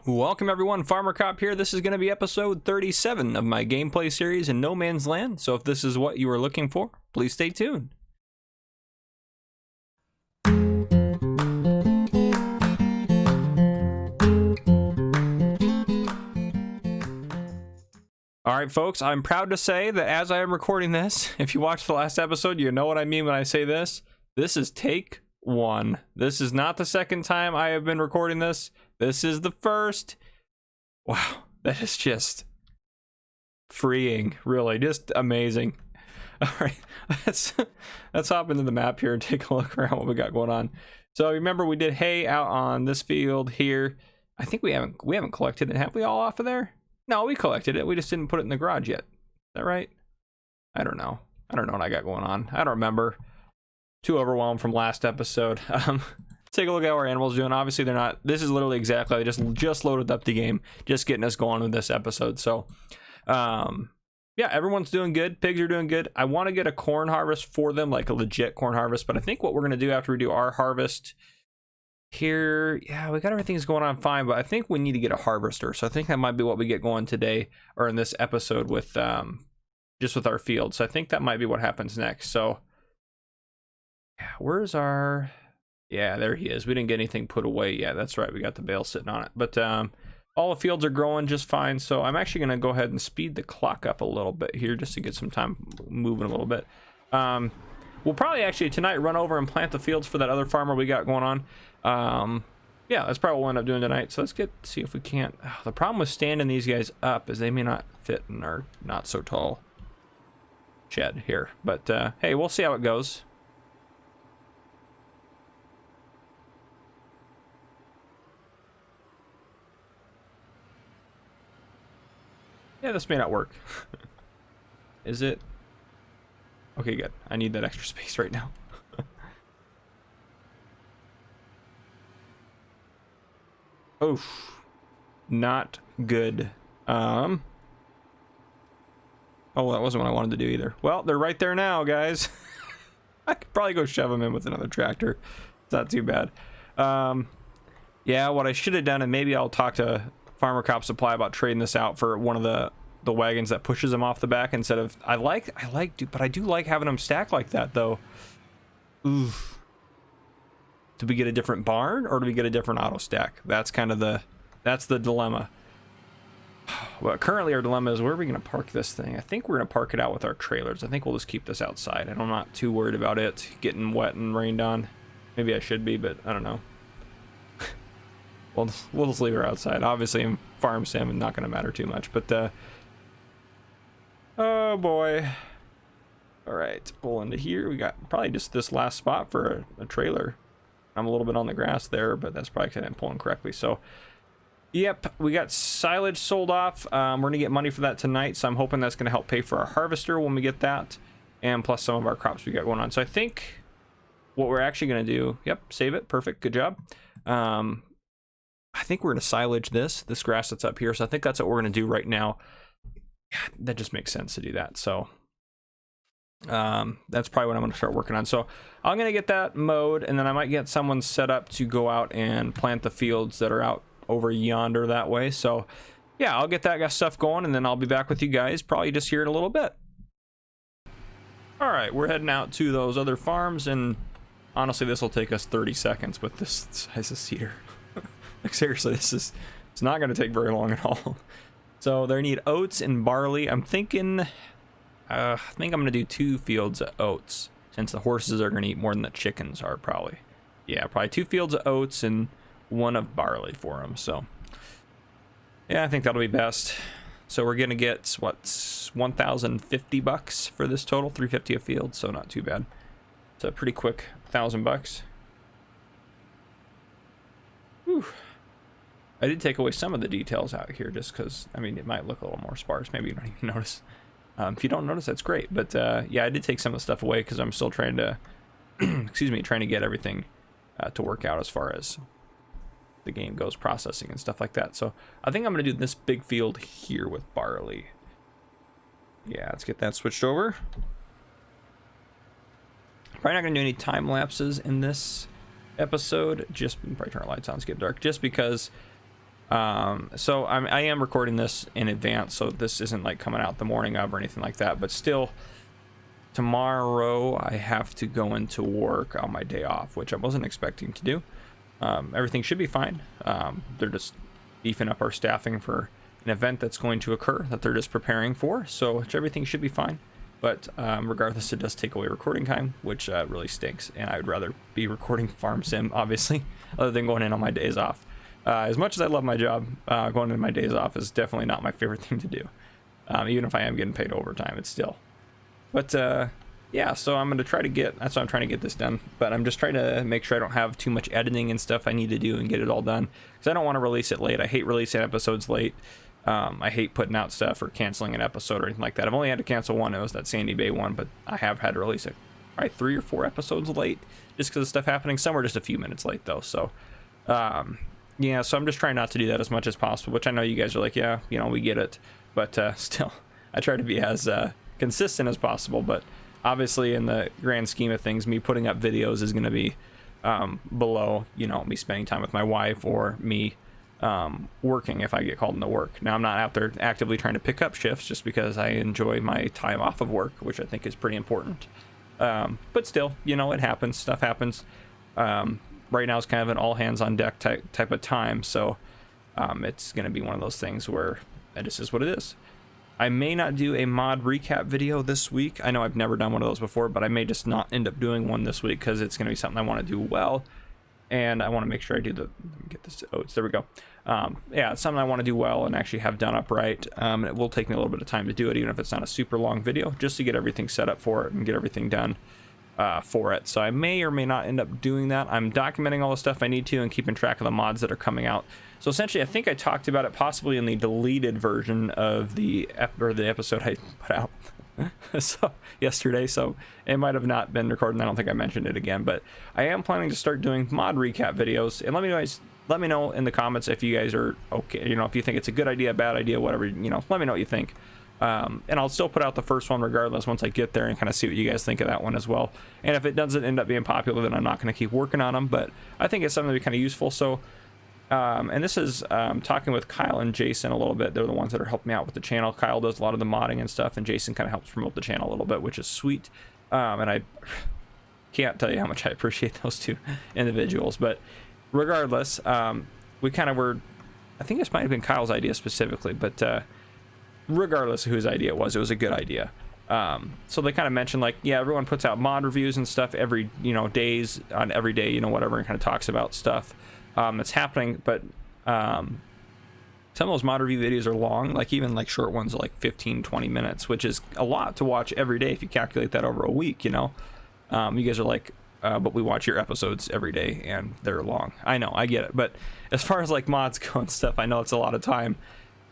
Welcome everyone, Farmer Cop here. This is going to be episode 37 of my gameplay series in No Man's Land, so if this is what you are looking for, please stay tuned. Alright folks, I'm proud to say that as I am recording this, if you watched the last episode, you know what I mean when I say this. This is take one. This is not the second time I have been recording this. This is the first. Wow, that is just freeing, really, just amazing. All right, let's hop into the map here and take a look around what we got going on. So remember, we did hay out on this field here. I think we haven't collected it, have we, all off of there? No, we collected it. We just didn't put it in the garage yet. Is that right? I don't know. I don't know what I got going on. I don't remember. Too overwhelmed from last episode. Take a look at how our animals doing. Obviously they're not, this is literally exactly, I just loaded up the game, just getting us going with this episode. So yeah, everyone's doing good. Pigs are doing good. I want to get a corn harvest for them, like a legit corn harvest, but I think what we're going to do after we do our harvest here, yeah, we got everything's going on fine, but I think we need to get a harvester. So I think that might be what we get going today, or in this episode, with just with our field. So I think that might be what happens next. So yeah, where's our, yeah, there he is. We didn't get anything put away yet. That's right, we got the bale sitting on it. But all the fields are growing just fine, so I'm actually going to go ahead and speed the clock up a little bit here just to get some time moving a little bit. We'll probably actually tonight run over and plant the fields for that other farmer we got going on. Yeah, that's probably what we'll end up doing tonight. So let's see if we can't. The problem with standing these guys up is they may not fit in our not so tall shed here. But hey, we'll see how it goes. Yeah, this may not work. Is it? Okay, good. I need that extra space right now. Oof. Not good. Oh, that wasn't what I wanted to do either. Well, they're right there now, guys. I could probably go shove them in with another tractor. It's not too bad. Yeah, what I should have done, and maybe I'll talk to Farmer Cop Supply about trading this out for one of the wagons that pushes them off the back instead of, but I do like having them stacked like that though. Oof. Do we get a different barn or do we get a different auto stack? That's kind of that's the dilemma. Well, currently our dilemma is, where are we going to park this thing? I think we're going to park it out with our trailers. I think we'll just keep this outside. I'm not too worried about it getting wet and rained on. Maybe I should be, but I don't know. We'll just leave her outside. Obviously in farm sim, not going to matter too much, but oh boy. All right, pull into here. We got probably just this last spot for a trailer. I'm a little bit on the grass there, but that's probably because I didn't pull in correctly. So yep, we got silage sold off. We're gonna get money for that tonight, so I'm hoping that's gonna help pay for our harvester when we get that, and plus some of our crops we got going on. So I think what we're actually gonna do, yep, save it, perfect, good job. I think we're gonna silage this grass that's up here, so I think that's what we're gonna do right now. God, that just makes sense to do that. So that's probably what I'm going to start working on. So I'm going to get that mowed, and then I might get someone set up to go out and plant the fields that are out over yonder that way. So yeah, I'll get that stuff going, and then I'll be back with you guys probably just here in a little bit. All right, we're heading out to those other farms, and honestly this will take us 30 seconds with this size of cedar. Like seriously, it's not going to take very long at all. So they need oats and barley. I'm thinking, I think I'm going to do 2 fields of oats, since the horses are going to eat more than the chickens are probably. Yeah, probably 2 fields of oats and 1 of barley for them. So yeah, I think that'll be best. So we're going to get, what, $1,050 for this total, $350 a field, so not too bad. It's a pretty quick $1,000. Whew. I did take away some of the details out here just because, I mean, it might look a little more sparse. Maybe you don't even notice. If you don't notice, that's great. But yeah, I did take some of the stuff away because I'm still trying to, excuse me, trying to get everything to work out as far as the game goes, processing and stuff like that. So I think I'm going to do this big field here with barley. Yeah, let's get that switched over. Probably not going to do any time lapses in this episode. Just probably turn our lights on, skip dark, just because So I am recording this in advance, so this isn't like coming out the morning of or anything like that, but still, tomorrow I have to go into work on my day off, which I wasn't expecting to do. Everything should be fine. They're just beefing up our staffing for an event that's going to occur that they're just preparing for, so everything should be fine. But regardless, it does take away recording time, which really stinks, and I would rather be recording Farm Sim, obviously, other than going in on my days off. As much as I love my job, going in my days off is definitely not my favorite thing to do. Even if I am getting paid overtime, it's still. But yeah, so I'm going to try to get, that's why I'm trying to get this done. But I'm just trying to make sure I don't have too much editing and stuff I need to do and get it all done. Because I don't want to release it late. I hate releasing episodes late. I hate putting out stuff or canceling an episode or anything like that. I've only had to cancel one. It was that Sandy Bay one, but I have had to release it probably 3 or 4 episodes late just because of stuff happening. Some were just a few minutes late though. So yeah, so I'm just trying not to do that as much as possible, which I know you guys are like, yeah, you know, we get it. But still, I try to be as consistent as possible. But obviously, in the grand scheme of things, me putting up videos is going to be below, you know, me spending time with my wife or me working if I get called into work. Now, I'm not out there actively trying to pick up shifts just because I enjoy my time off of work, which I think is pretty important. But still, you know, it happens. Stuff happens. Right now is kind of an all hands on deck type of time, so it's going to be one of those things where this is what it is. I may not do a mod recap video this week. I know I've never done one of those before, but I may just not end up doing one this week because it's going to be something I want to do well, and I want to make sure I do the, let me get this, oh, there we go. Yeah, it's something I want to do well and actually have done upright. It will take me a little bit of time to do it, even if it's not a super long video, just to get everything set up for it and get everything done for it. So I may or may not end up doing that. I'm documenting all the stuff I need to and keeping track of the mods that are coming out. So essentially, I think I talked about it possibly in the deleted version of the episode I put out so yesterday. So it might have not been recorded. I don't think I mentioned it again, but I am planning to start doing mod recap videos. And let me know in the comments if you guys are okay. You know, if you think it's a good idea, bad idea, whatever. You know, let me know what you think. And I'll still put out the first one regardless once I get there and kind of see what you guys think of that one as well. And if it doesn't end up being popular, then I'm not going to keep working on them, but I think it's something to be kind of useful. So and this is talking with Kyle and Jason a little bit. They're the ones that are helping me out with the channel. Kyle does a lot of the modding and stuff, and Jason kind of helps promote the channel a little bit, which is sweet. And I can't tell you how much I appreciate those two individuals. But regardless, we kind of were, I think this might have been Kyle's idea specifically, but regardless of whose idea it was a good idea. So they kind of mentioned, like, yeah, everyone puts out mod reviews and stuff every, you know, days on every day, you know, whatever, and kind of talks about stuff that's happening. But some of those mod review videos are long, like even like short ones are like 15-20 minutes, which is a lot to watch every day if you calculate that over a week, you know. You guys are like, but we watch your episodes every day and they're long. I know, I get it, but as far as like mods go and stuff, I know it's a lot of time.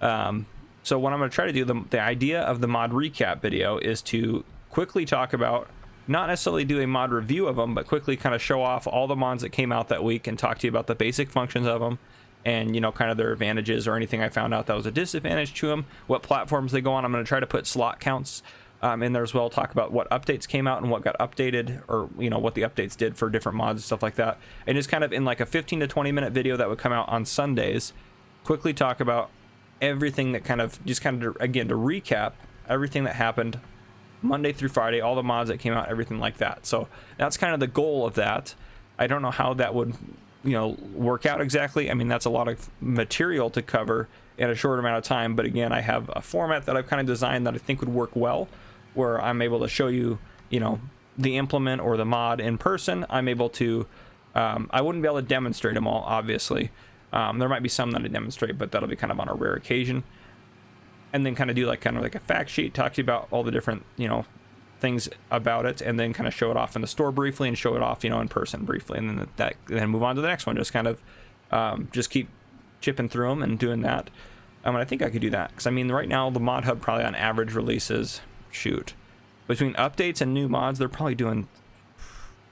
So what I'm going to try to do, the idea of the mod recap video is to quickly talk about, not necessarily do a mod review of them, but quickly kind of show off all the mods that came out that week and talk to you about the basic functions of them and, you know, kind of their advantages or anything I found out that was a disadvantage to them, what platforms they go on. I'm going to try to put slot counts in there as well, talk about what updates came out and what got updated, or, you know, what the updates did for different mods and stuff like that. And just kind of in like a 15 to 20 minute video that would come out on Sundays, quickly talk about everything that kind of again to recap everything that happened Monday through Friday, all the mods that came out, everything like that. So that's kind of the goal of that. I don't know how that would, you know, work out exactly. I mean, that's a lot of material to cover in a short amount of time, but again, I have a format that I've kind of designed that I think would work well, where I'm able to show you, you know, the implement or the mod in person. I'm able to I wouldn't be able to demonstrate them all, obviously. There might be some that I demonstrate, but that'll be kind of on a rare occasion. And then kind of do like a fact sheet, talk to you about all the different, you know, things about it, and then kind of show it off in the store briefly and show it off, you know, in person briefly, and then move on to the next one. Just kind of just keep chipping through them and doing that. And I think I could do that because I mean, right now the Mod Hub probably on average releases, between updates and new mods, they're probably doing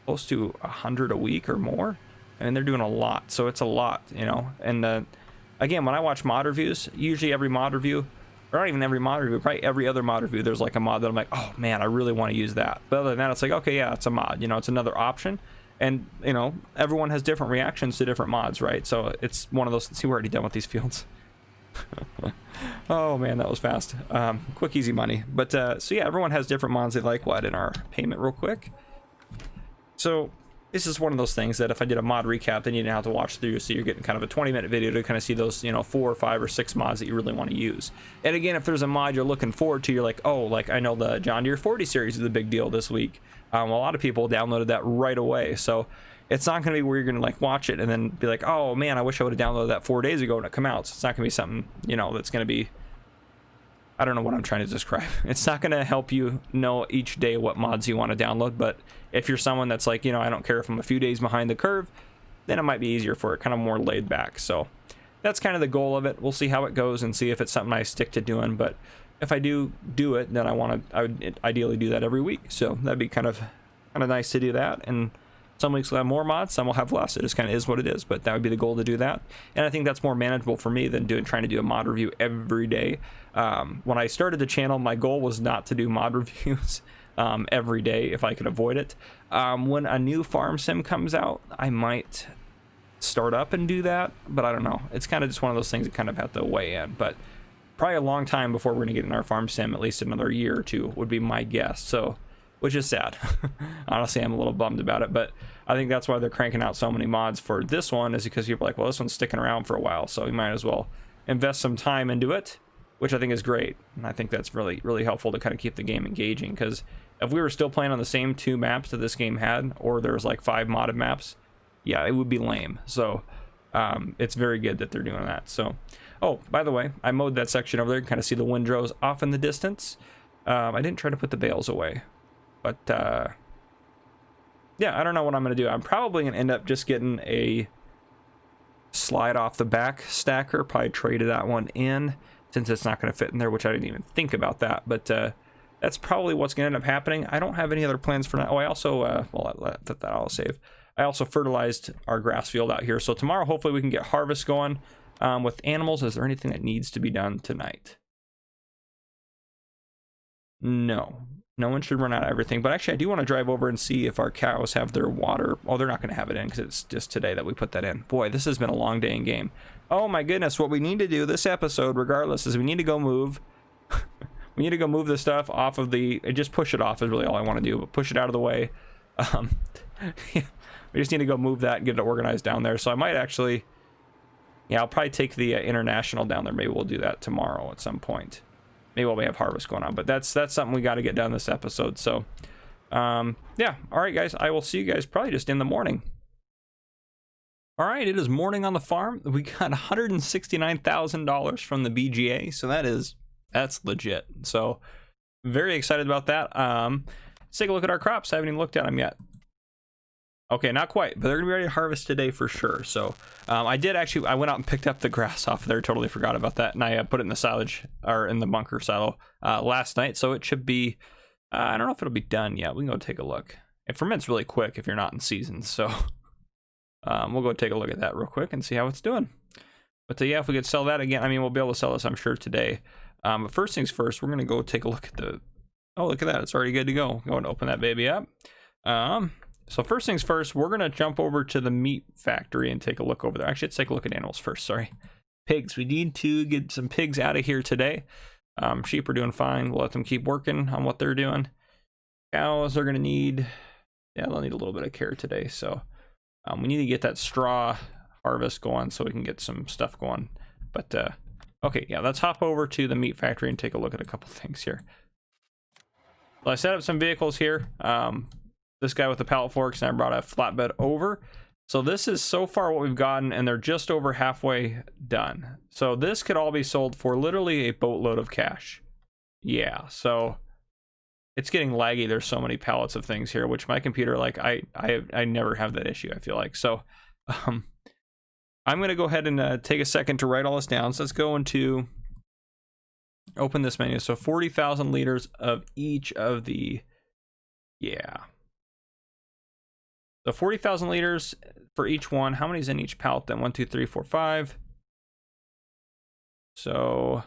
close to 100 a week or more. I mean, they're doing a lot, so it's a lot, you know. And again, when I watch mod reviews, usually every mod review, or not even every mod review, probably every other mod review, there's like a mod that I'm like, oh man, I really want to use that. But other than that, it's like, okay, yeah, it's a mod, you know, it's another option. And you know, everyone has different reactions to different mods, right? So it's one of those. See, we're already done with these fields. Oh man, that was fast. Quick easy money. But so yeah, everyone has different mods they like. What in our payment real quick? So this is one of those things that if I did a mod recap, then you didn't have to watch through, so you're getting kind of a 20-minute video to kind of see those, you know, 4 or 5 or 6 mods that you really want to use. And again, if there's a mod you're looking forward to, you're like, oh, like I know the John Deere 40 series is a big deal this week. A lot of people downloaded that right away, so it's not going to be where you're going to like watch it and then be like, oh man, I wish I would have downloaded that 4 days ago when it come out. So it's not going to be something, you know, that's going to be, I don't know what I'm trying to describe. It's not going to help you know each day what mods you want to download, but if you're someone that's like, you know, I don't care if I'm a few days behind the curve, then it might be easier for it, kind of more laid back. So that's kind of the goal of it. We'll see how it goes and see if it's something I stick to doing, but if I do it, then I would ideally do that every week. So that'd be kind of nice to do that. And some weeks will have more mods, some will have less. It just kind of is what it is, but that would be the goal to do that. And I think that's more manageable for me than trying to do a mod review every day. When I started the channel, my goal was not to do mod reviews every day if I could avoid it. When a new farm sim comes out, I might start up and do that, but I don't know. It's kind of just one of those things that kind of have to weigh in, but probably a long time before we're gonna get in our farm sim, at least another year or two would be my guess. So, which is sad. Honestly, I'm a little bummed about it, but I think that's why they're cranking out so many mods for this one, is because people are like, well, this one's sticking around for a while, so you might as well invest some time into it, which I think is great. And I think that's really, really helpful to kind of keep the game engaging, because if we were still playing on the same 2 maps that this game had, or there's like 5 modded maps, yeah, it would be lame. So it's very good that they're doing that. So, oh, by the way, I mowed that section over there. You can kind of see the windrows off in the distance. I didn't try to put the bales away, but yeah, I don't know what I'm going to do. I'm probably going to end up just getting a slide off the back stacker, probably trade that one in, since it's not going to fit in there, which I didn't even think about that. But that's probably what's going to end up happening. I don't have any other plans for now. Oh, I also, well, that I'll save. I also fertilized our grass field out here. So tomorrow, hopefully we can get harvest going with animals. Is there anything that needs to be done tonight? No. No one should run out of everything. But actually, I do want to drive over and see if our cows have their water. Oh, they're not going to have it in because it's just today that we put that in. Boy, this has been a long day in game. Oh my goodness. What we need to do this episode, regardless, is we need to go move. We need to go move the stuff off of the... Just push it off is really all I want to do. But push it out of the way. We just need to go move that and get it organized down there. So I might actually... Yeah, I'll probably take the international down there. Maybe we'll do that tomorrow at some point. Maybe while we have harvest going on. But that's something we got to get done this episode. So, yeah. All right, guys. I will see you guys probably just in the morning. All right, it is morning on the farm. We got $169,000 from the BGA. So that's legit. So, very excited about that. Let's take a look at our crops. I haven't even looked at them yet. Okay, not quite, but they're gonna be ready to harvest today for sure. So I went out and picked up the grass off there. Totally forgot about that, and I put it in the silage, or in the bunker silo last night. So it should be, I don't know if it'll be done yet. We can go take a look. It ferments really quick if you're not in season. So we'll go take a look at that real quick and see how it's doing. But yeah, if we could sell that again, I mean, we'll be able to sell this, I'm sure, today. But first things first, we're gonna go take a look at the, oh, look at that. It's already good to go. Go and open that baby up. So first things first, we're going to jump over to the meat factory and take a look over there. Actually, let's take a look at animals first, sorry. Pigs, we need to get some pigs out of here today. Sheep are doing fine. We'll let them keep working on what they're doing. Cows are going to need, yeah, they'll need a little bit of care today. So we need to get that straw harvest going so we can get some stuff going. But, okay, yeah, let's hop over to the meat factory and take a look at a couple things here. Well, I set up some vehicles here. This guy with the pallet forks, and I brought a flatbed over. So this is so far what we've gotten, and they're just over halfway done. So this could all be sold for literally a boatload of cash. Yeah, so it's getting laggy. There's so many pallets of things here, which my computer, like, I never have that issue, I feel like. So I'm gonna go ahead and take a second to write all this down. So let's go into, open this menu. So 40,000 liters of each of the, yeah. So 40,000 liters for each one. How many's in each pallet then? 1, 2, 3, 4, 5. So,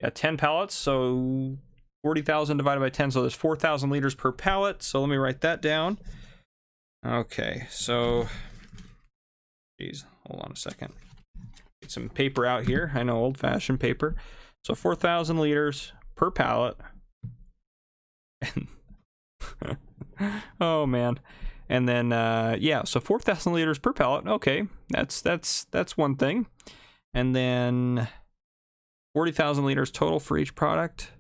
yeah, 10 pallets. So 40,000 divided by 10. So there's 4,000 liters per pallet. So let me write that down. Okay, so, geez, hold on a second. Get some paper out here. I know, old-fashioned paper. So 4,000 liters per pallet. Oh man. And then yeah, so 4,000 liters per pallet. Okay, that's one thing. And then 40,000 liters total for each product.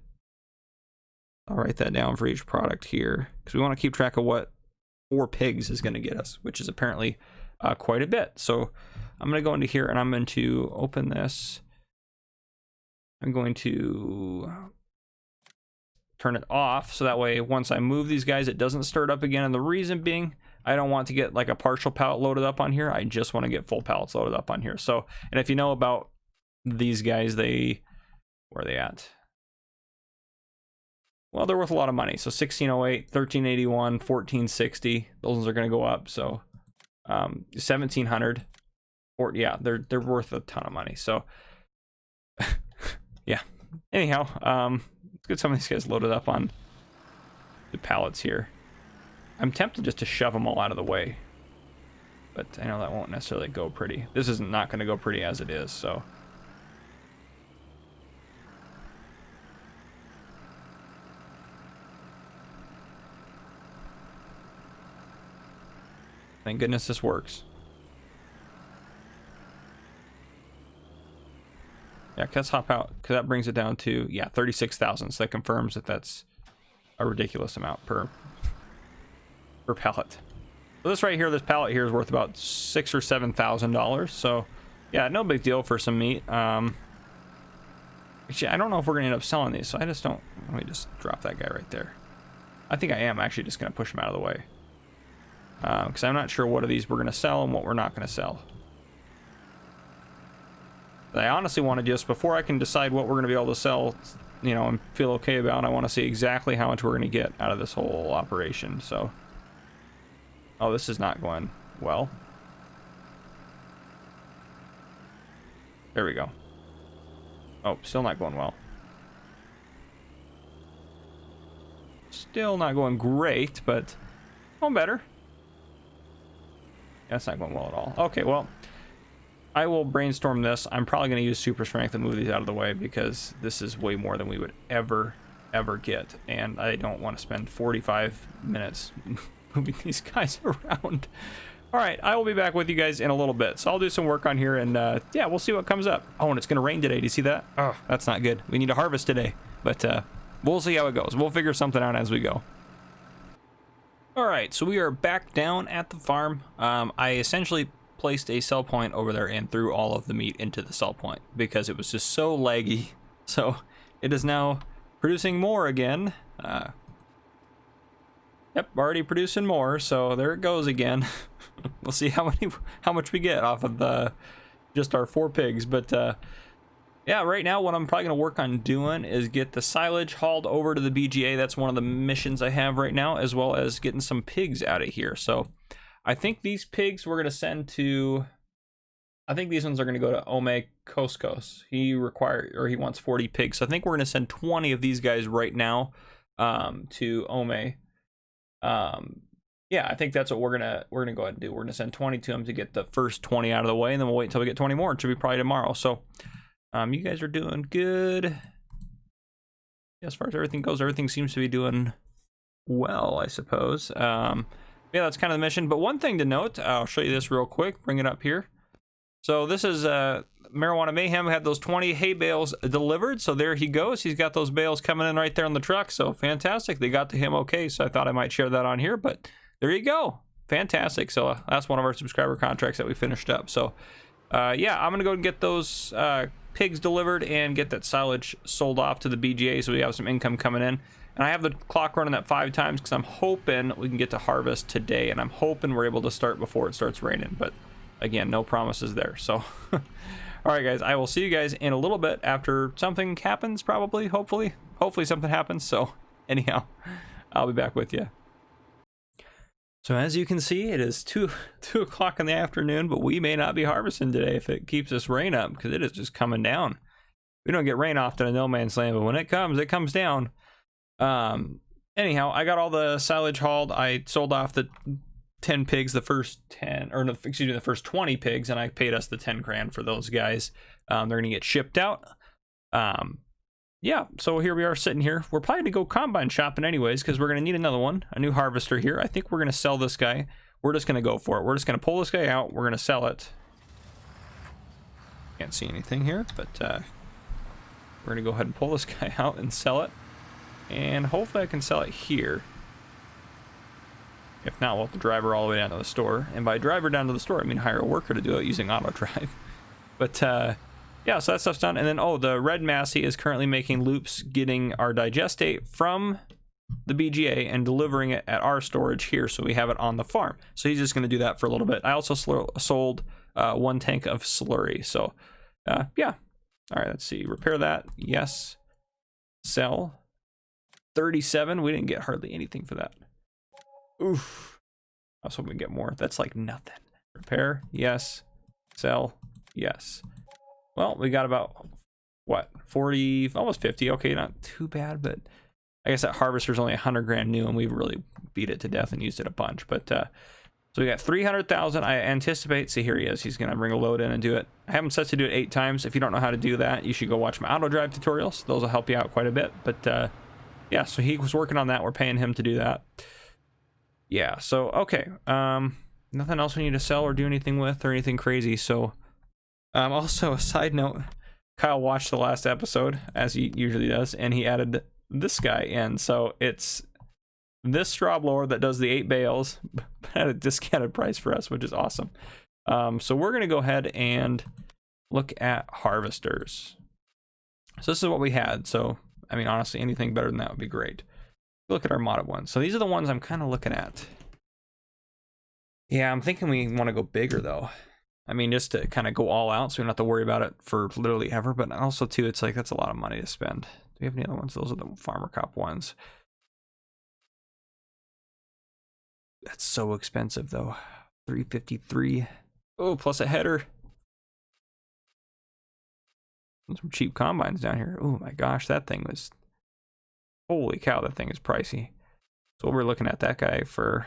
I'll write that down for each product here because we want to keep track of what 4 pigs is going to get us, which is apparently quite a bit. So I'm going to go into here and I'm going to open this. I'm going to turn it off so that way once I move these guys it doesn't stir it up again, and the reason being I don't want to get like a partial pallet loaded up on here. I just want to get full pallets loaded up on here. So, and if you know about these guys, where are they at? Well, they're worth a lot of money. So 1608, 1381, 1460, those ones are going to go up. So 1700, or yeah, they're worth a ton of money. So yeah, anyhow, let's get some of these guys loaded up on the pallets here. I'm tempted just to shove them all out of the way, but I know that won't necessarily go pretty. This is not going to go pretty as it is, so. Thank goodness this works. Yeah, let's hop out, because that brings it down to, yeah, 36,000. So that confirms that that's a ridiculous amount per pallet. So this right here, this pallet here is worth about $6,000 or $7,000. So yeah, no big deal for some meat. Actually, I don't know if we're gonna end up selling these, so I just don't. Let me just drop that guy right there. I think I am actually just gonna push him out of the way, because I'm not sure what of these we're gonna sell and what we're not gonna sell. I honestly want to just, before I can decide what we're going to be able to sell, you know, and feel okay about, I want to see exactly how much we're going to get out of this whole operation. So, oh, this is not going well. There we go. Oh, still not going well. Still not going great, but going better. That's not going well at all. Okay, well, I will brainstorm this. I'm probably going to use super strength to move these out of the way because this is way more than we would ever get, and I don't want to spend 45 minutes moving these guys around. All right, I will be back with you guys in a little bit, so I'll do some work on here, and yeah, we'll see what comes up. Oh, and it's going to rain today. Do you see that? Oh, that's not good. We need to harvest today, but we'll see how it goes. We'll figure something out as we go. All right, so we are back down at the farm. I essentially placed a sell point over there and threw all of the meat into the sell point because it was just so laggy. So it is now producing more again. Yep, already producing more. So there it goes again. We'll see how much we get off of just our 4 pigs. But yeah, right now what I'm probably gonna work on doing is get the silage hauled over to the BGA. That's one of the missions I have right now, as well as getting some pigs out of here. So I think these pigs we're going to send to, I think these ones are going to go to Ome Koskos. He wants 40 pigs. So I think we're going to send 20 of these guys right now to Ome. Yeah, I think that's what we're going to go ahead and do. We're going to send 20 to him to get the first 20 out of the way, and then we'll wait until we get 20 more. It should be probably tomorrow. So you guys are doing good. As far as everything goes, everything seems to be doing well, I suppose. Yeah, that's kind of the mission. But one thing to note, I'll show you this real quick, bring it up here. So this is Marijuana Mayhem had those 20 hay bales delivered. So there he goes. He's got those bales coming in right there on the truck. So fantastic. They got to him okay. So I thought I might share that on here, but there you go. Fantastic. So that's one of our subscriber contracts that we finished up. So yeah, I'm going to go and get those pigs delivered and get that silage sold off to the BGA so we have some income coming in. And I have the clock running at 5 times because I'm hoping we can get to harvest today, and I'm hoping we're able to start before it starts raining. But again, no promises there. So all right, guys, I will see you guys in a little bit after something happens, probably, hopefully something happens. So anyhow, I'll be back with you. So as you can see, it is 2 o'clock in the afternoon, but we may not be harvesting today if it keeps this rain up, because it is just coming down. We don't get rain often in no man's land, but when it comes down. Anyhow, I got all the silage hauled. I sold off the 10 pigs, the first 10, or no, excuse me, the first 20 pigs, and I paid us the 10 grand for those guys. They're going to get shipped out. Yeah, so here we are sitting here. We're probably going to go combine shopping anyways, because we're going to need another one, a new harvester here. I think we're going to sell this guy. We're just going to go for it. We're just going to pull this guy out. We're going to sell it. Can't see anything here, but we're going to go ahead and pull this guy out and sell it. And hopefully I can sell it here. If not, we'll have to drive her all the way down to the store. And by drive her down to the store, I mean hire a worker to do it using auto drive. But yeah, so that stuff's done. And then, oh, the red Massey is currently making loops, getting our digestate from the BGA and delivering it at our storage here, so we have it on the farm. So he's just going to do that for a little bit. I also sold 1 tank of slurry. So yeah. All right, let's see. Repair that. Yes. Sell. 37. We didn't get hardly anything for that. Oof. I was hoping we get more. That's like nothing. Repair. Yes. Sell. Yes. Well, we got about, what, 40, almost 50. Okay, not too bad, but I guess that harvester's only 100 grand new, and we've really beat it to death and used it a bunch. But so we got 300,000. I anticipate. See, here he is. He's gonna bring a load in and do it. I have him set to do it 8 times. If you don't know how to do that, you should go watch my auto drive tutorials. Those will help you out quite a bit. But yeah, so he was working on that. We're paying him to do that. Yeah. So okay. Nothing else we need to sell or do anything with or anything crazy. So also a side note, Kyle watched the last episode as he usually does, and he added this guy in. So it's this straw blower that does the 8 bales at a discounted price for us, which is awesome. So we're gonna go ahead and look at harvesters. So this is what we had. So I mean, honestly, anything better than that would be great. Look at our modded ones. So these are the ones I'm kind of looking at. Yeah, I'm thinking we want to go bigger though. I mean, just to kind of go all out, so we don't have to worry about it for literally ever. But also too, it's like that's a lot of money to spend. Do we have any other ones? Those are the farmer cop ones. That's so expensive though. 353. Oh, plus a header. Some cheap combines down here. Oh my gosh, that thing was, holy cow, that thing is pricey. So we're looking at that guy for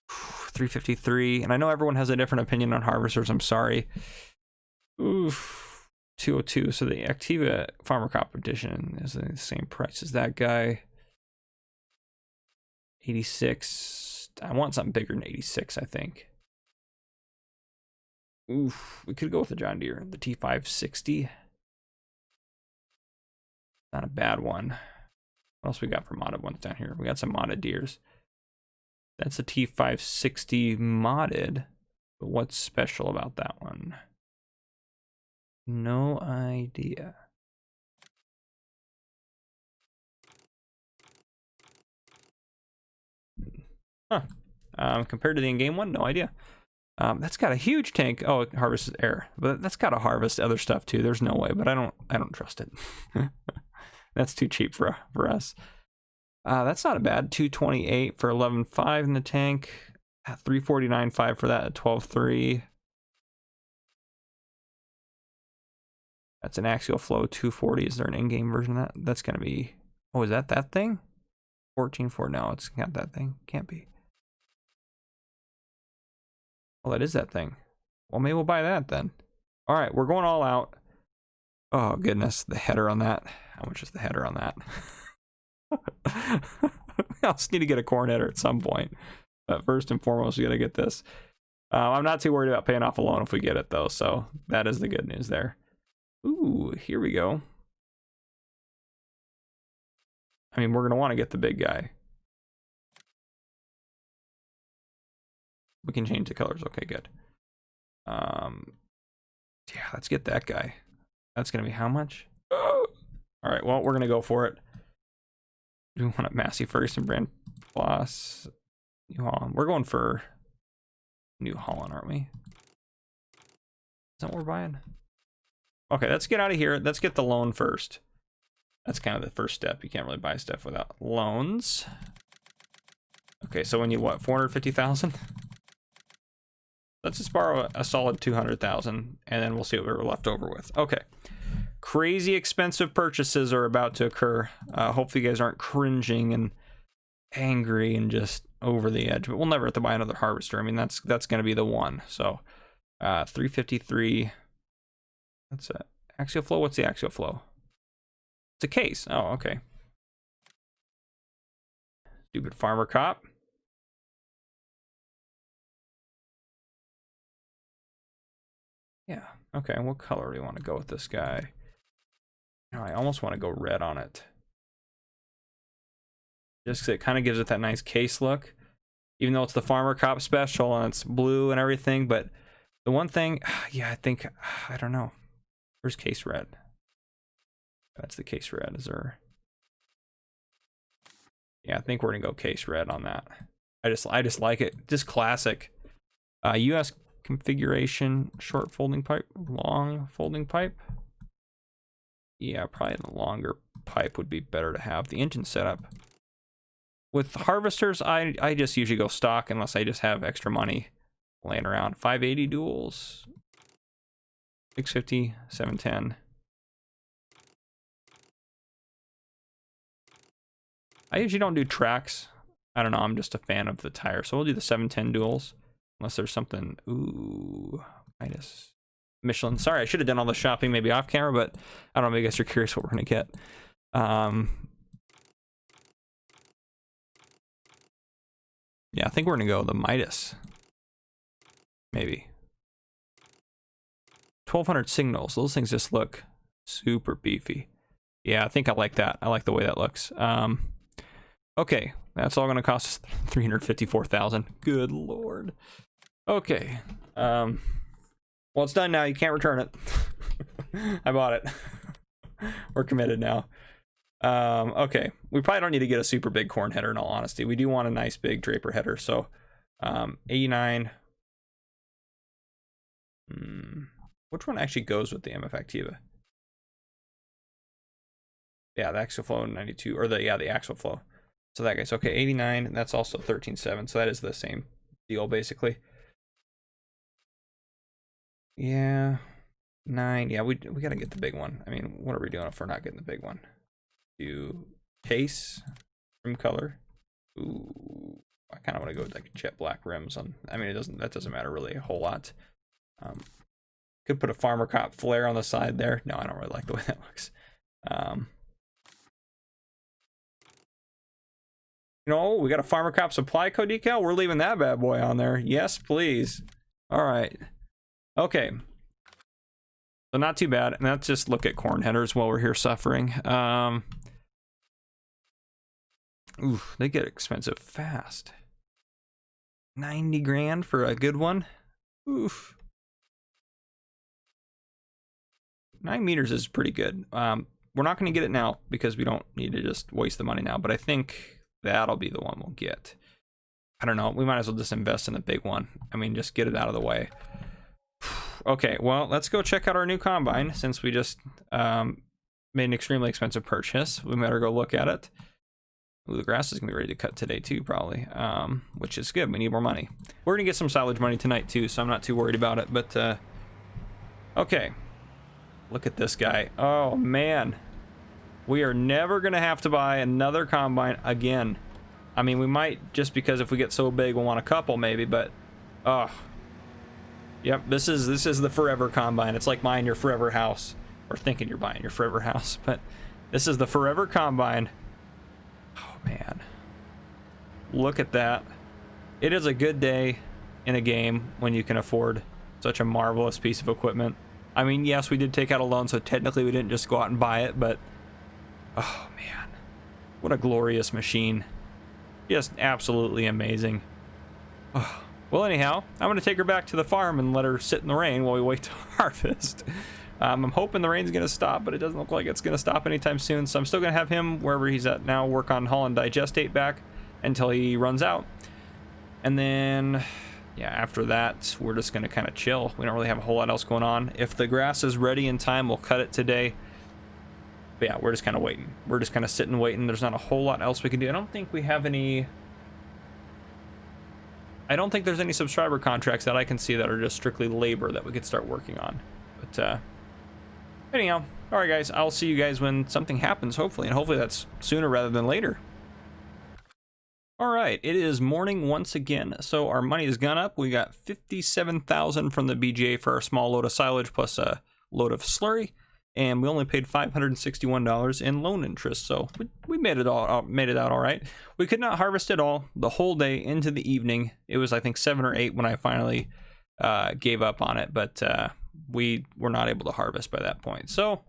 353. And I know everyone has a different opinion on harvesters. I'm sorry. Oof, 202. So the Activa Farmer Cop Edition is the same price as that guy. 86. I want something bigger than 86, I think. Oof, we could go with the John Deere, the T560. Not a bad one. What else we got for modded ones down here? We got some modded Deeres. That's a T560 modded, but what's special about that one? No idea. Huh. Compared to the in-game one, no idea. That's got a huge tank. Oh, it harvests air, but that's got to harvest other stuff too. There's no way, but I don't trust it. That's too cheap for us. That's not a bad 228 for 11.5 in the tank. 349.5 for that at 12.3. That's an axial flow 240. Is there an in-game version of that? That's gonna be. Oh, is that thing? 14.4. No, it's not that thing. Can't be. Well, that is that thing. Well, maybe we'll buy that then. All right, we're going all out. Oh, goodness. The header on that. How much is the header on that? I also need to get a corn header at some point. But first and foremost, we got to get this. I'm not too worried about paying off a loan if we get it, though. So that is the good news there. Ooh, here we go. I mean, we're going to want to get the big guy. We can change the colors. Okay, good. Yeah, let's get that guy. That's gonna be how much? Oh! All right, well, we're gonna go for it. Do we want it Massey first and Brand Plus? New Holland. We're going for New Holland, aren't we? Is that what we're buying? Okay, let's get out of here. Let's get the loan first. That's kind of the first step. You can't really buy stuff without loans. Okay, so we need what? 450,000. Let's just borrow a solid 200,000, and then we'll see what we're left over with. Okay. Crazy expensive purchases are about to occur. Hopefully you guys aren't cringing and angry and just over the edge, but we'll never have to buy another harvester. I mean, that's going to be the one. So 353. That's a axial flow. What's the axial flow? It's a case. Oh, okay. Stupid farmer cop. Yeah. Okay. What color do we want to go with this guy? No, I almost want to go red on it. Just because it kind of gives it that nice case look. Even though it's the farmer cop special and it's blue and everything. But the one thing, yeah, I don't know. Where's case red? That's the case red. Is there? Yeah, I think we're going to go case red on that. I just like it. Just classic. US configuration, short folding pipe, long folding pipe. Yeah, probably the longer pipe would be better to have. The engine setup. With harvesters, I just usually go stock unless I just have extra money laying around. 580 duals. 650, 710. I usually don't do tracks. I don't know, I'm just a fan of the tire. So we'll do the 710 duals. Unless there's something, ooh, minus Michelin. Sorry, I should have done all the shopping maybe off camera, but I don't know, I guess you're curious what we're gonna get. Yeah, I think we're gonna go the Midas. Maybe. 1200 signals. Those things just look super beefy. Yeah, I think I like that. I like the way that looks. Okay, that's all gonna cost us 354,000. Good lord. Okay. Well, it's done now. You can't return it. I bought it. We're committed now. Okay. We probably don't need to get a super big corn header in all honesty. We do want a nice big draper header. So 89. Which one actually goes with the MF Activa? Yeah, the axial flow 92, or the axial flow. So that guy's okay. 89. That's also 13.7. So that is the same deal basically. Yeah, 9. Yeah, we gotta get the big one. I mean, what are we doing if we're not getting the big one? Do case, rim color. Ooh, I kind of want to go with like jet black rims on. I mean, that doesn't matter really a whole lot. Could put a farmer cop flare on the side there. No, I don't really like the way that looks. You know, we got a farmer cop supply code decal. We're leaving that bad boy on there. Yes, please. All right. Okay, so not too bad. And let's just look at corn headers while we're here suffering. Ooh, they get expensive fast. 90 grand for a good one. Oof. 9 meters is pretty good. We're not going to get it now because we don't need to just waste the money now. But I think that'll be the one we'll get. I don't know. We might as well just invest in the big one. I mean, just get it out of the way. Okay, well, let's go check out our new combine since we just made an extremely expensive purchase. We better go look at it. Ooh, the grass is gonna be ready to cut today too, probably, which is good. We need more money. We're gonna get some silage money tonight too, so I'm not too worried about it. But okay, look at this guy. Oh man, we are never gonna have to buy another combine again. I mean, we might, just because if we get so big, we'll want a couple maybe. But oh. Yep, this is the forever combine. It's like buying your forever house, or thinking you're buying your forever house, but this is the forever combine. Oh man, look at that. It is a good day in a game when you can afford such a marvelous piece of equipment. I mean, yes, we did take out a loan, so technically we didn't just go out and buy it, but oh man, what a glorious machine. Just absolutely amazing. Oh. Well, anyhow, I'm going to take her back to the farm and let her sit in the rain while we wait to harvest. I'm hoping the rain's going to stop, but it doesn't look like it's going to stop anytime soon. So I'm still going to have him, wherever he's at now, work on Holland Digestate back until he runs out. And then, yeah, after that, we're just going to kind of chill. We don't really have a whole lot else going on. If the grass is ready in time, we'll cut it today. But yeah, we're just kind of waiting. We're just kind of sitting waiting. There's not a whole lot else we can do. I don't think we have any... I don't think there's any subscriber contracts that I can see that are just strictly labor that we could start working on. But anyhow, all right, guys, I'll see you guys when something happens, hopefully, and hopefully that's sooner rather than later. All right, it is morning once again. So our money has gone up. We got 57,000 from the BGA for our small load of silage plus a load of slurry, and we only paid $561 in loan interest. So we made it out all right. We could not harvest it all the whole day into the evening. It was I think 7 or 8 when I finally gave up on it, but we were not able to harvest by that point. So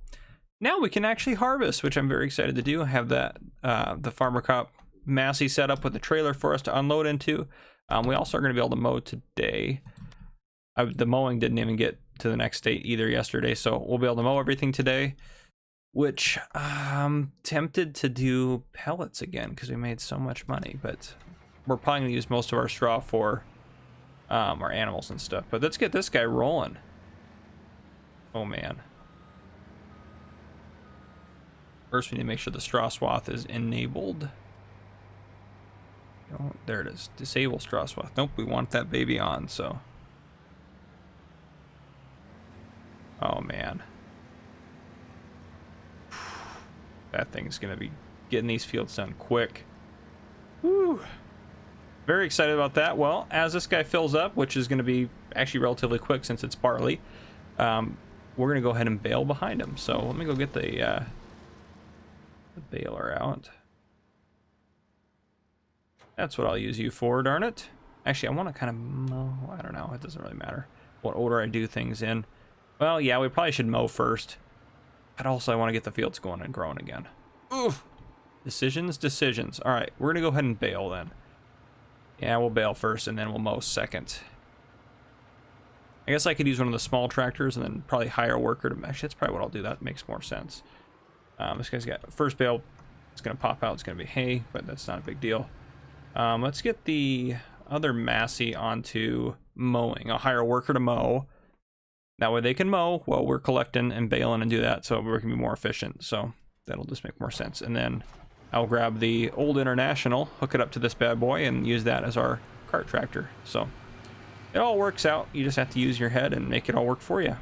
now we can actually harvest, which I'm very excited to do. I have that the Farmer Cop Massey set up with the trailer for us to unload into. We also are going to be able to mow today. The mowing didn't even get to the next state either yesterday, so we'll be able to mow everything today, which I'm tempted to do pellets again because we made so much money, but we're probably going to use most of our straw for our animals and stuff. But let's get this guy rolling. Oh man. First we need to make sure the straw swath is enabled. Oh, there it is. Disable straw swath. Nope, we want that baby on, so. Oh, man. That thing's going to be getting these fields done quick. Woo! Very excited about that. Well, as this guy fills up, which is going to be actually relatively quick since it's barley, we're going to go ahead and bale behind him. So let me go get the baler out. That's what I'll use you for, darn it. Actually, I want to kind of mow. I don't know. It doesn't really matter what order I do things in. Well, yeah, we probably should mow first. But also, I want to get the fields going and growing again. Oof. Decisions. All right, we're going to go ahead and bale then. Yeah, we'll bale first, and then we'll mow second. I guess I could use one of the small tractors and then probably hire a worker to... Actually, that's probably what I'll do. That makes more sense. This guy's got... First bale, it's going to pop out. It's going to be hay, but that's not a big deal. Let's get the other Massey onto mowing. I'll hire a worker to mow. That way they can mow while we're collecting and baling and do that, so we can be more efficient. So that'll just make more sense. And then I'll grab the old International, hook it up to this bad boy, and use that as our cart tractor. So it all works out. You just have to use your head and make it all work for you.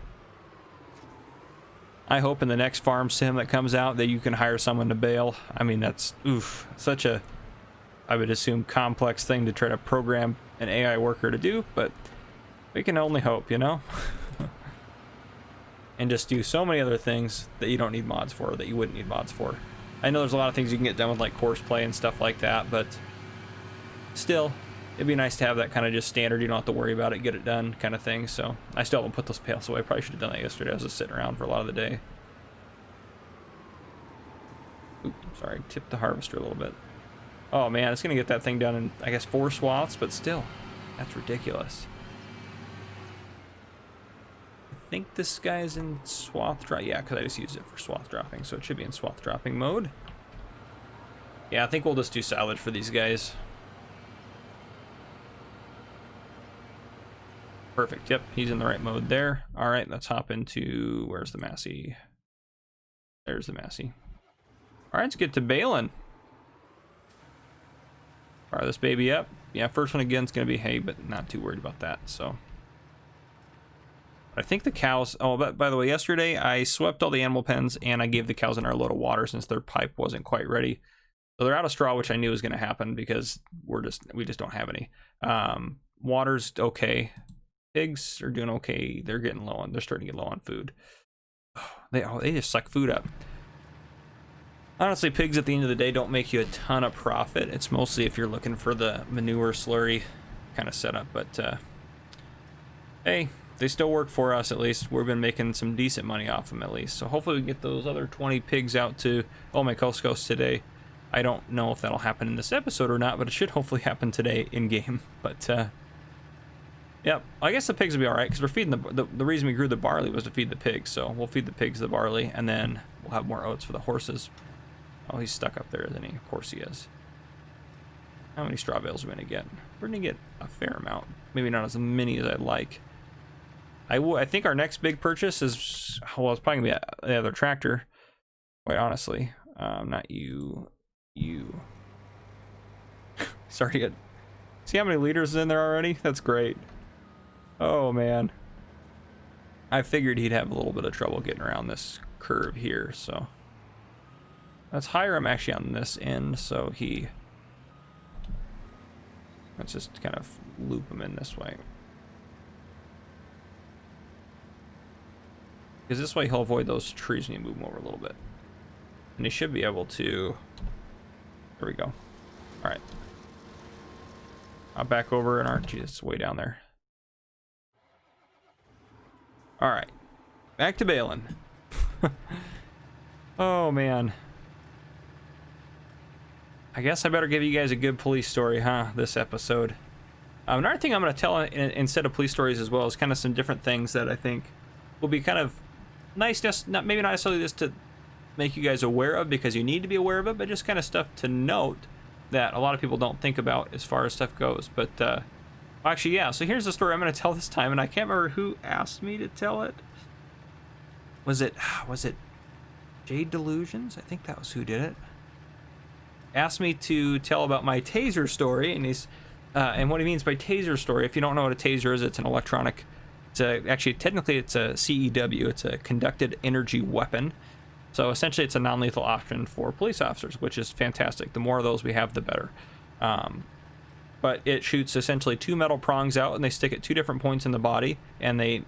I hope in the next farm sim that comes out that you can hire someone to bale. I mean, that's such a... I would assume complex thing to try to program an AI worker to do, but we can only hope, you know? And just do so many other things that you don't need mods for, that you wouldn't need mods for. I know there's a lot of things you can get done with like horseplay and stuff like that, but still, it'd be nice to have that kind of just standard, you don't have to worry about it, get it done kind of thing. So I still haven't put those pails away. I probably should have done that yesterday. I was just sitting around for a lot of the day. Oops, sorry, tipped the harvester a little bit. Oh man, it's gonna get that thing done in, I guess, 4 swaths, but still, that's ridiculous. I think this guy's in swath drop. Yeah, because I just used it for swath dropping, so it should be in swath dropping mode. Yeah, I think we'll just do silage for these guys. Perfect. Yep, he's in the right mode there. All right, let's hop into, where's the Massey? There's the Massey. All right, let's get to baling. Fire this baby up. Yeah, first one again is going to be hay, but not too worried about that. So I think the cows... Oh, by the way, yesterday I swept all the animal pens and I gave the cows another load of water since their pipe wasn't quite ready. So they're out of straw, which I knew was going to happen because we just don't have any. Water's okay. Pigs are doing okay. They're getting low on... They're starting to get low on food. They just suck food up. Honestly, pigs at the end of the day don't make you a ton of profit. It's mostly if you're looking for the manure slurry kind of setup. But hey, they still work for us at least. We've been making some decent money off them at least. So hopefully we can get those other 20 pigs out to Coast today. I don't know if that'll happen in this episode or not, but it should hopefully happen today in game. But yeah, I guess the pigs will be all right because we're feeding the reason we grew the barley was to feed the pigs. So we'll feed the pigs the barley and then we'll have more oats for the horses. Oh, he's stuck up there, isn't he? Of course he is. How many straw bales are we going to get? We're going to get a fair amount. Maybe not as many as I'd like. I think our next big purchase is... Well, it's probably going to be the other tractor. Quite honestly. Not you. You. Sorry. See how many liters is in there already? That's great. Oh, man. I figured he'd have a little bit of trouble getting around this curve here, so... Let's hire him actually on this end, so he Let's just kind of loop him in this way. Because this way he'll avoid those trees when you move him over a little bit. And he should be able to... There we go. All right. I'll back over and geez, it's way down there. All right. Back to Balin. Oh, man. I guess I better give you guys a good police story, huh? This episode. Another thing I'm going to tell instead of police stories as well is kind of some different things that I think will be kind of nice, just maybe not necessarily just to make you guys aware of because you need to be aware of it, but just kind of stuff to note that a lot of people don't think about as far as stuff goes. But actually, yeah, so here's the story I'm going to tell this time, and I can't remember who asked me to tell it. Was it Jade Delusions? I think that was who did it. Asked me to tell about my taser story, and he's and what he means by taser story, if you don't know what a taser is, it's an electronic, actually technically it's a CEW, it's a conducted energy weapon. So essentially it's a non-lethal option for police officers, which is fantastic. The more of those we have, the better. But it shoots essentially 2 metal prongs out, and they stick at 2 different points in the body, and they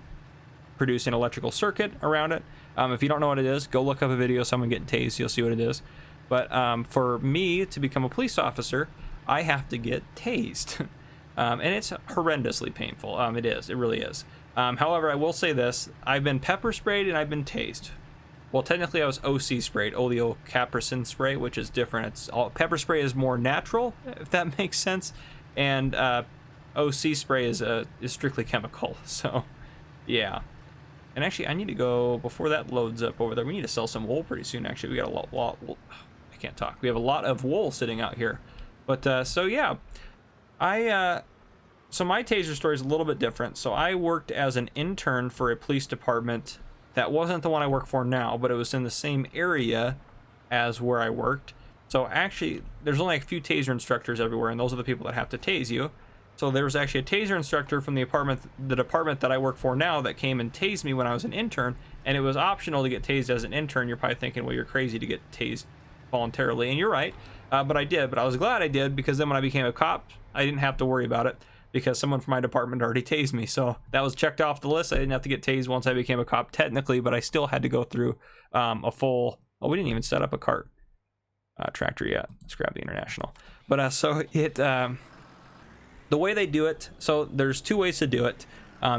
produce an electrical circuit around it. If you don't know what it is, go look up a video of someone getting tased, you'll see what it is. But for me to become a police officer, I have to get tased. And it's horrendously painful. It is. It really is. However, I will say this. I've been pepper sprayed and I've been tased. Well, technically I was OC sprayed, oleocapricin spray, which is different. Pepper spray is more natural, if that makes sense. And OC spray is strictly chemical. So, yeah. And actually, I need to go, before that loads up over there, we need to sell some wool pretty soon, actually. We got a lot I can't talk. We have a lot of wool sitting out here. But, so yeah. So my taser story is a little bit different. So I worked as an intern for a police department that wasn't the one I work for now, but it was in the same area as where I worked. So actually, there's only a few taser instructors everywhere, and those are the people that have to tase you. So there was actually a taser instructor from the department that I work for now that came and tased me when I was an intern, and it was optional to get tased as an intern. You're probably thinking, well, you're crazy to get tased voluntarily, and you're right, but I did. But I was glad I did, because then when I became a cop, I didn't have to worry about it, because someone from my department already tased me. So that was checked off the list. I didn't have to get tased once I became a cop technically, but I still had to go through a full, we didn't even set up a cart tractor yet. Let's grab the International. But so it, the way they do it, so there's 2 ways to do it.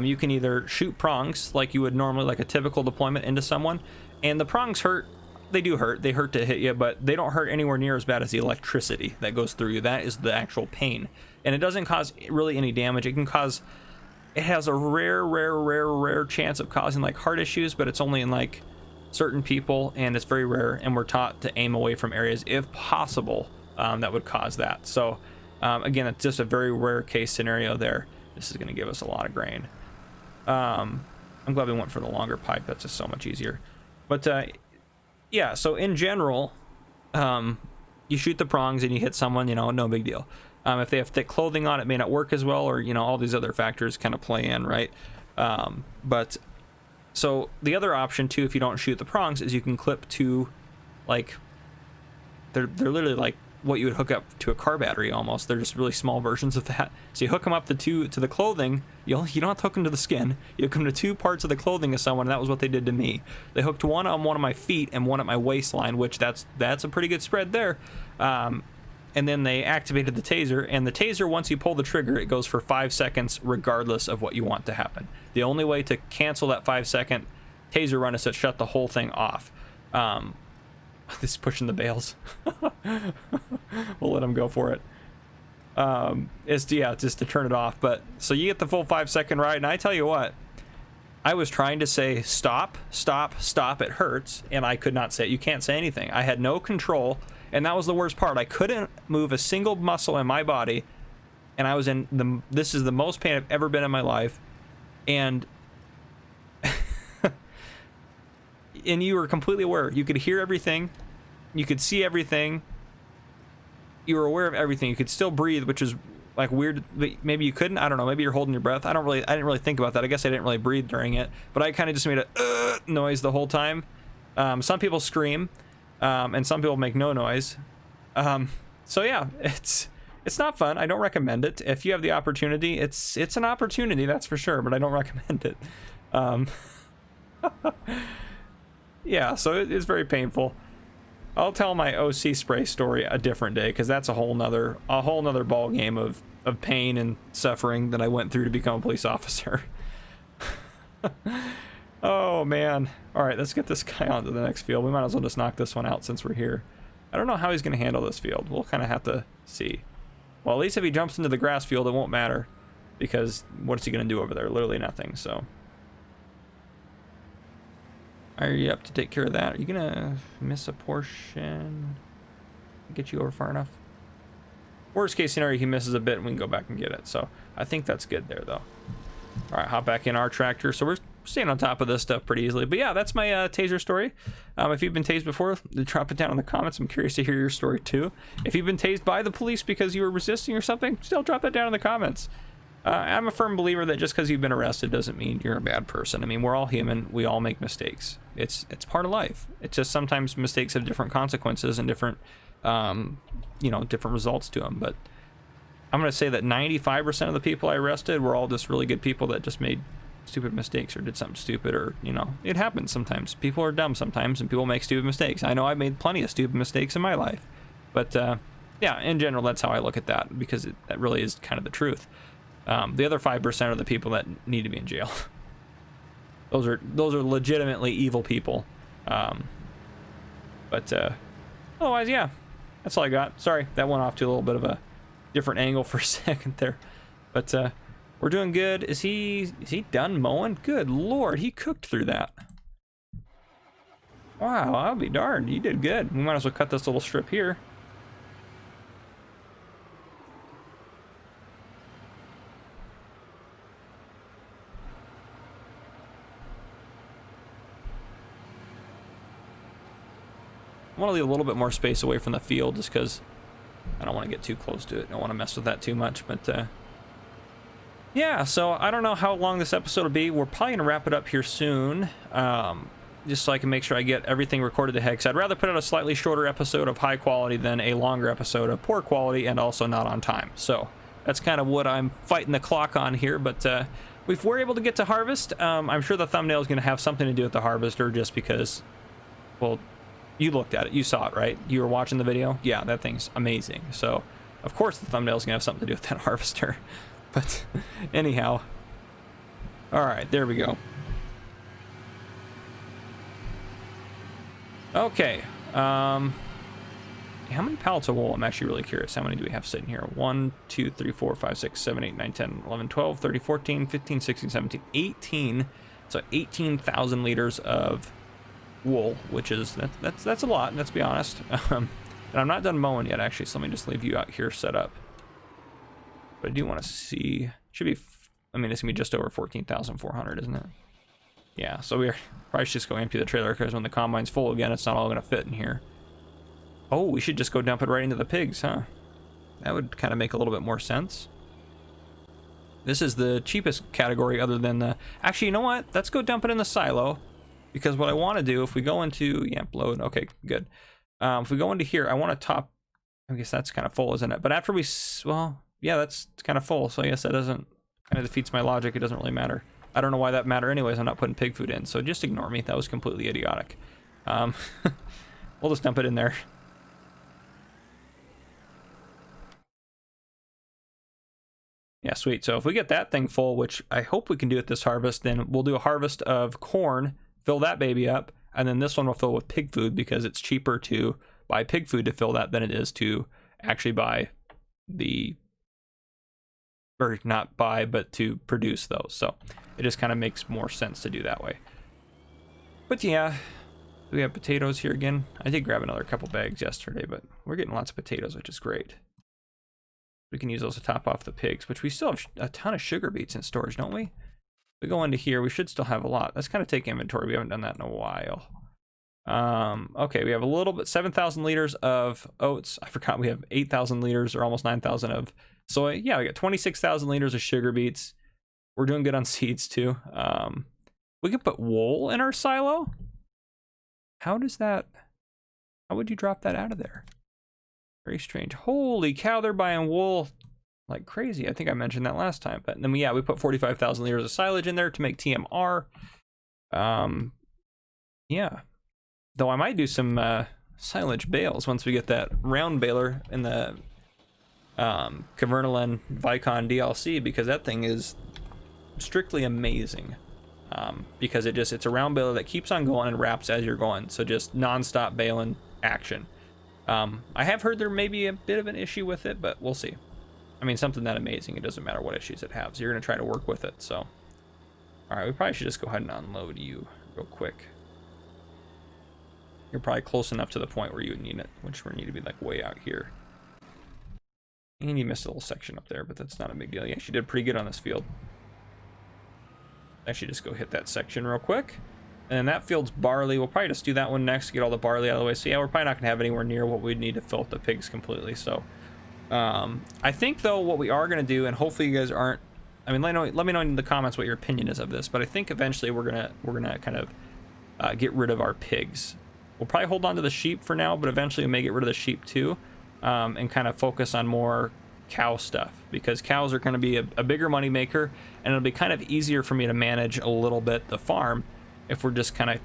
You can either shoot prongs like you would normally, like a typical deployment, into someone, and the prongs hurt. They do hurt. They hurt to hit you, but they don't hurt anywhere near as bad as the electricity that goes through you. That is the actual pain. And it doesn't cause really any damage. It has a rare chance of causing like heart issues, but it's only in like certain people, and it's very rare, and we're taught to aim away from areas if possible that would cause that. So again, it's just a very rare case scenario there. This is going to give us a lot of grain. I'm glad we went for the longer pipe. That's just so much easier. But yeah, so in general, you shoot the prongs and you hit someone, no big deal. If they have thick clothing on, it may not work as well, or all these other factors kind of play in, right? But so the other option too, if you don't shoot the prongs, is you can clip 2, like they're literally like what you would hook up to a car battery almost. They're just really small versions of that. So you hook them up to the clothing. You don't have to hook them to the skin. You hook them to 2 parts of the clothing of someone, and that was what they did to me. They hooked one on one of my feet and one at my waistline, which that's a pretty good spread there. And then they activated the taser, and the taser, once you pull the trigger, it goes for 5 seconds regardless of what you want to happen. The only way to cancel that 5-second taser run is to shut the whole thing off. This is pushing the bales. We'll let them go for it. It's just to turn it off. But so you get the full 5-second ride, and I tell you what, I was trying to say stop, it hurts, and I could not say it. You can't say anything. I had no control, and that was the worst part. I couldn't move a single muscle in my body, and I was this is the most pain I've ever been in my life, and and you were completely aware. You could hear everything. You could see everything. You were aware of everything. You could still breathe, which is like weird. Maybe you couldn't. I don't know. Maybe you're holding your breath. I didn't really think about that. I guess I didn't really breathe during it. But I kind of just made a noise the whole time. Some people scream, and some people make no noise. So yeah, It's not fun. I don't recommend it. If you have the opportunity, it's an opportunity, that's for sure, but I don't recommend it. Yeah, so it's very painful. I'll tell my OC spray story a different day, because that's a whole nother ball game of pain and suffering that I went through to become a police officer. Oh man. All right, let's get this guy onto the next field. We might as well just knock this one out since we're here. I don't know how he's going to handle this field. We'll kind of have to see. Well, at least if he jumps into the grass field, it won't matter, because what's he going to do over there? Literally nothing. So are you up to take care of that? Are you going to miss a portion? Get you over far enough? Worst case scenario, he misses a bit and we can go back and get it. So I think that's good there, though. All right, hop back in our tractor. So we're staying on top of this stuff pretty easily. But yeah, that's my taser story. If you've been tased before, drop it down in the comments. I'm curious to hear your story too. If you've been tased by the police because you were resisting or something, still drop that down in the comments. I'm a firm believer that just because you've been arrested doesn't mean you're a bad person. I mean, we're all human. We all make mistakes. It's part of life. It's just sometimes mistakes have different consequences and different, different results to them. But I'm going to say that 95% of the people I arrested were all just really good people that just made stupid mistakes or did something stupid, or, it happens sometimes. People are dumb sometimes and people make stupid mistakes. I know I've made plenty of stupid mistakes in my life. But, yeah, in general, that's how I look at that, because that really is kind of the truth. The other 5% are the people that need to be in jail. Those are legitimately evil people. But otherwise, yeah, that's all I got. Sorry, that went off to a little bit of a different angle for a second there. But we're doing good. Is he done mowing? Good Lord, he cooked through that. Wow, I'll be darned. You did good. We might as well cut this little strip here. I want to leave a little bit more space away from the field just because I don't want to get too close to it. I don't want to mess with that too much. But yeah, so I don't know how long this episode will be. We're probably going to wrap it up here soon, just so I can make sure I get everything recorded ahead. Because I'd rather put out a slightly shorter episode of high quality than a longer episode of poor quality and also not on time. So that's kind of what I'm fighting the clock on here. But if we're able to get to harvest, I'm sure the thumbnail is going to have something to do with the harvester, just because, well, you looked at it, you saw it, right? You were watching the video. Yeah, that thing's amazing. So of course the thumbnail's gonna have something to do with that harvester. But anyhow, all right, there we go. Okay, how many pallets of wool? I'm actually really curious. How many do we have sitting here? 1 2 3 4 5 6 7 8 9 10 11 12 13 14 15 16 17 18. So 18,000 liters of wool, which is that's a lot, let's be honest. And I'm not done mowing yet, actually, so let me just leave you out here set up. But I do want to see, should be, I mean, it's gonna be just over 14,400, isn't it? Yeah, so we're probably should just go empty the trailer, because when the combine's full again, it's not all gonna fit in here. Oh, we should just go dump it right into the pigs, huh? That would kind of make a little bit more sense. This is the cheapest category other than the, actually, you know what, let's go dump it in the silo. Because what I want to do, if we go into yamp load, okay, good. If we go into here, I want to top, I guess that's kind of full, isn't it? But after we, well, yeah, that's kind of full. So I guess that doesn't, kind of defeats my logic. It doesn't really matter. I don't know why that mattered anyways. I'm not putting pig food in. So just ignore me. That was completely idiotic. We'll just dump it in there. Yeah, sweet. So if we get that thing full, which I hope we can do at this harvest, then we'll do a harvest of corn, fill that baby up, and then this one will fill with pig food, because it's cheaper to buy pig food to fill that than it is to actually buy the, or not buy, but to produce those. So it just kind of makes more sense to do that way. But yeah, we have potatoes here again. I did grab another couple bags yesterday, but we're getting lots of potatoes, which is great. We can use those to top off the pigs, which we still have a ton of sugar beets in storage, don't we? We go into here, we should still have a lot. Let's kind of take inventory. We haven't done that in a while. Okay, we have a little bit, 7,000 liters of oats. I forgot we have 8,000 liters or almost 9,000 of soy. Yeah, we got 26,000 liters of sugar beets. We're doing good on seeds too. We can put wool in our silo. How does that, how would you drop that out of there? Very strange. Holy cow, they're buying wool like crazy. I think I mentioned that last time. But then, yeah, we put 45,000 liters of silage in there to make TMR. Yeah. Though I might do some silage bales once we get that round baler in the Cavernaland Vicon DLC, because that thing is strictly amazing. Because it's a round baler that keeps on going and wraps as you're going. So just non-stop baling action. I have heard there may be a bit of an issue with it, but we'll see. I mean, something that amazing, it doesn't matter what issues it has. You're going to try to work with it, so. All right, we probably should just go ahead and unload you real quick. You're probably close enough to the point where you would need it, which we need to be like way out here. And you missed a little section up there, but that's not a big deal. Yeah, she did pretty good on this field. Actually, just go hit that section real quick. And then that field's barley. We'll probably just do that one next to get all the barley out of the way. So yeah, we're probably not going to have anywhere near what we'd need to fill up the pigs completely. So I think, though, what we are going to do, and hopefully you guys aren't, I mean, let me know in the comments what your opinion is of this, but I think eventually we're gonna kind of get rid of our pigs. We'll probably hold on to the sheep for now, but eventually we may get rid of the sheep too, and kind of focus on more cow stuff, because cows are going to be a bigger money maker, and it'll be kind of easier for me to manage a little bit the farm if we're just kind of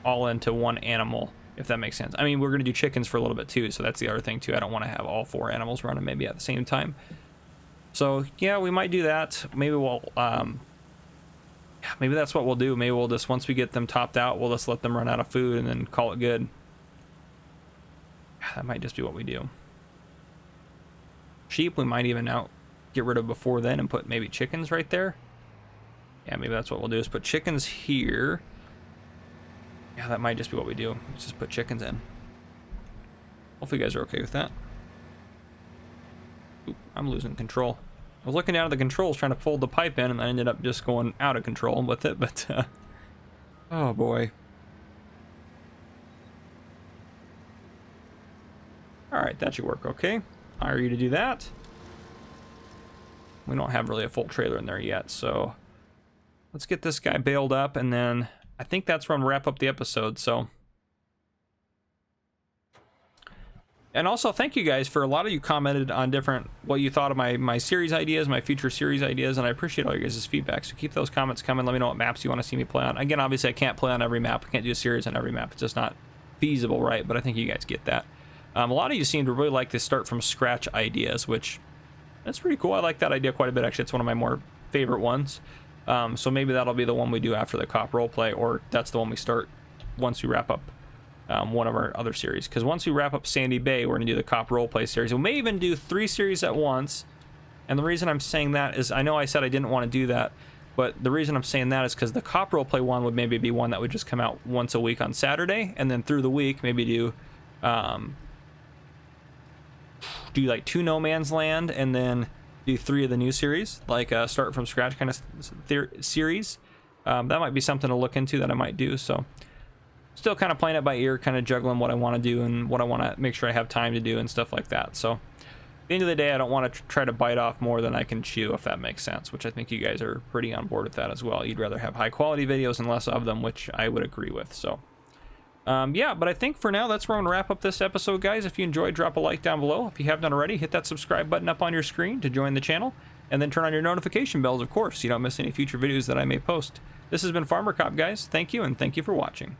all into one animal, if that makes sense. I mean, we're going to do chickens for a little bit too, so that's the other thing too. I don't want to have all 4 animals running maybe at the same time. So yeah, we might do that. Maybe we'll maybe that's what we'll do. Maybe we'll just, once we get them topped out, we'll just let them run out of food and then call it good. That might just be what we do. Sheep we might even get rid of before then and put maybe chickens right there. Yeah, maybe that's what we'll do, is put chickens here. Yeah, that might just be what we do. Let's just put chickens in. Hopefully you guys are okay with that. Oop, I'm losing control. I was looking down at the controls trying to fold the pipe in, and I ended up just going out of control with it, but oh boy. Alright, that should work okay. Hire you to do that. We don't have really a full trailer in there yet, so let's get this guy bailed up, and then I think that's when we'll wrap up the episode, so. And also, thank you guys, for a lot of you commented on what you thought of my series ideas, my future series ideas, and I appreciate all you guys' feedback. So keep those comments coming. Let me know what maps you want to see me play on. Again, obviously, I can't play on every map. I can't do a series on every map. It's just not feasible, right? But I think you guys get that. A lot of you seem to really like the start from scratch ideas, which that's pretty cool. I like that idea quite a bit. Actually, it's one of my more favorite ones. So maybe that'll be the one we do after the cop roleplay, or that's the one we start once we wrap up one of our other series, because once we wrap up Sandy Bay, we're going to do the cop roleplay series. We may even do 3 series at once, and the reason I'm saying that is, I know I said I didn't want to do that, but the reason I'm saying that is because the cop roleplay one would maybe be one that would just come out once a week on Saturday, and then through the week maybe do like 2 No Man's Land, and then do 3 of the new series, like a start from scratch kind of series. That might be something to look into that I might do. So still kind of playing it by ear, kind of juggling what I want to do and what I want to make sure I have time to do and stuff like that. So at the end of the day, I don't want to try to bite off more than I can chew, if that makes sense, which I think you guys are pretty on board with that as well. You'd rather have high quality videos and less of them, which I would agree with. So yeah, but I think for now, that's where I'm going to wrap up this episode, guys. If you enjoyed, drop a like down below. If you haven't done already, hit that subscribe button up on your screen to join the channel, and then turn on your notification bells, of course, so you don't miss any future videos that I may post. This has been Farmer Cop, guys. Thank you, and thank you for watching.